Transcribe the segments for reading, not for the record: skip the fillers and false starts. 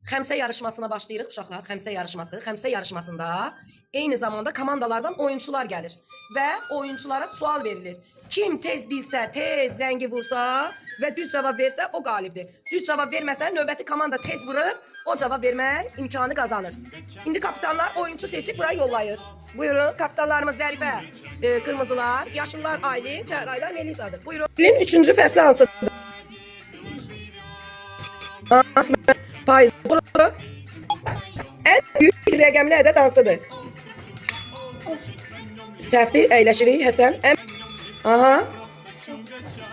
Xəmsə yarışmasına başlayırıq uşaqlar. Xəmsə yarışması. Xəmsə yarışmasında eyni zamanda komandalardan oyuncular gəlir və oyunculara sual verilir. Kim tez bilsə, tez zəngi vursa və düz cavab versə o qalibdir. Düz cavab verməsə növbəti komanda tez vurur, o cavab vermək imkanı qazanır. İndi kapitanlar oyuncu seçib buraya yollayır. Buyurun, kapitanlarımız Zərifə, Qırmızılar, Yaşıllar Aylin, Çəhraylar Melisa'dır. Buyurun. İlin 3-cü fəsli hansıdır? Payız. En büyük rəqəmli ədəd hansıdır? Səhvdir, əyləşirik Həsən. Aha.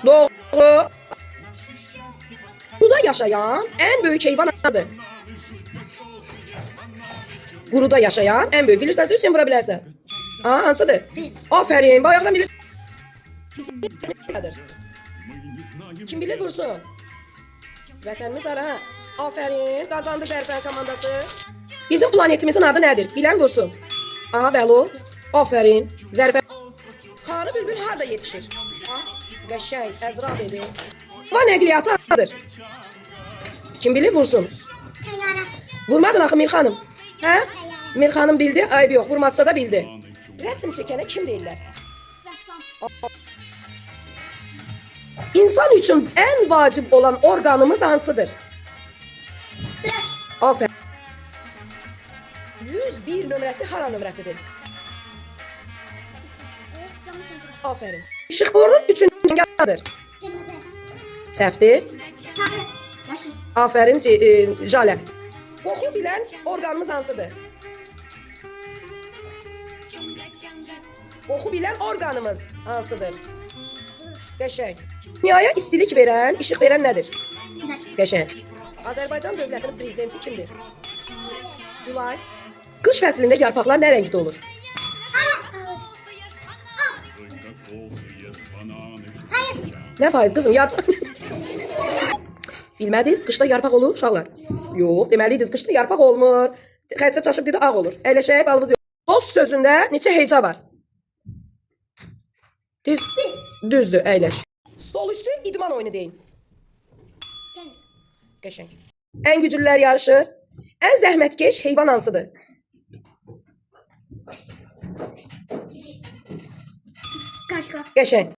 Doğru. Quruda yaşayan en büyük heyvan adı. Quruda yaşayan en büyük. Bilirsiniz, Hüseyin vura bilərsən. Aha, hansıdır? Aferin, bayaqdan bilirsiniz. Kim bilir vursun. Vətənimiz ara. Aferin, kazandı Zərifə komandası. Bizim planetimizin adı nədir? Bilən vursun. Aha, bəlu. Aferin, Zərifə. Xarı bülbül harda yetişir? Qəşəng, Əzra dedi. Hava nəqliyyatı adıdır. Kim bilir vursun. Vurmadın axı Mir xanım. Hə? Mir xanım bildi, ayıb yox, vurmadsa da bildi. Rəsm çəkənə kim deyirlər? İnsan üçün en vacib olan organımız hansıdır? Aferin. 101 nömrəsi hara nömrəsidir? Aferin. İşıq borunun 3-cü adıdır. Səhvdir. Aferin Jale. Qoxu bilən organımız hansıdır? Qoxu bilən organımız hansıdır? Qəşəng. Dünyaya istilik verən, işıq verən nədir? Qəşəng. Azərbaycan dövlətinin prezidenti kimdir? Gülay. Qış fəslində yarpaqlar nə rəngdə olur? Nə payız qızım? Bilmədiniz, qışda yarpaq olur uşaqlar. Yox, deməliydiniz, qışda yarpaq olmur. Xərçə çaşıb dedi, ağ olur. Əyləşək, balımız yox. Dost sözündə neçə heca var? Düzdür, əyləş. Stol üstü idman oyunu deyin. Qəşəng. En güclülər yarışır. En zəhmətkeş heyvan hansıdır? Qəşəng.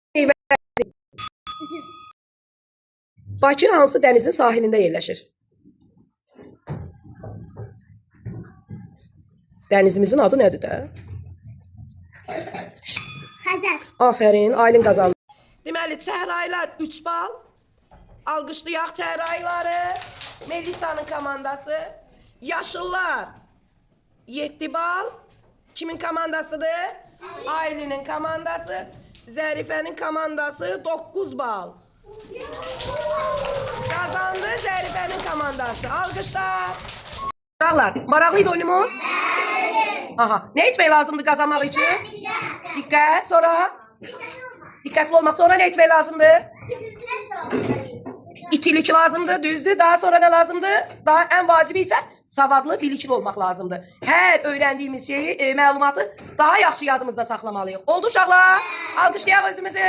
Bakı hansı dənizin sahilində yerləşir? Dənizimizin adı nədir də? Xəzər. Aferin, Aylin qazandı. Deməli, Çəhraylar 3 bal. Alqışlayaq Çəhrayları. Melisa'nın komandası. Yaşıllar 7 bal. Kimin komandasıdır? Aylin'in komandası. Zərifənin komandası 9 bal. Kazandı Zərifənin komandası. Alqışlar. Uşaqlar, maraqlıydı oyunumuz? Aha, ne etmək lazımdı kazanmaq üçün? Diqqət, sonra? Diqqətli olmaq, sonra ne etmək lazımdı? İtilik lazımdı, düzdü. Daha sonra ne lazımdı? Daha en vacibi ise savadlı, bilikli olmaq lazımdı. Hər öyrəndiyimiz şeyi, məlumatı daha yaxşı yadımızda saxlamalıyıq. Oldu uşaqlar? Alqışlayaq özümüzü.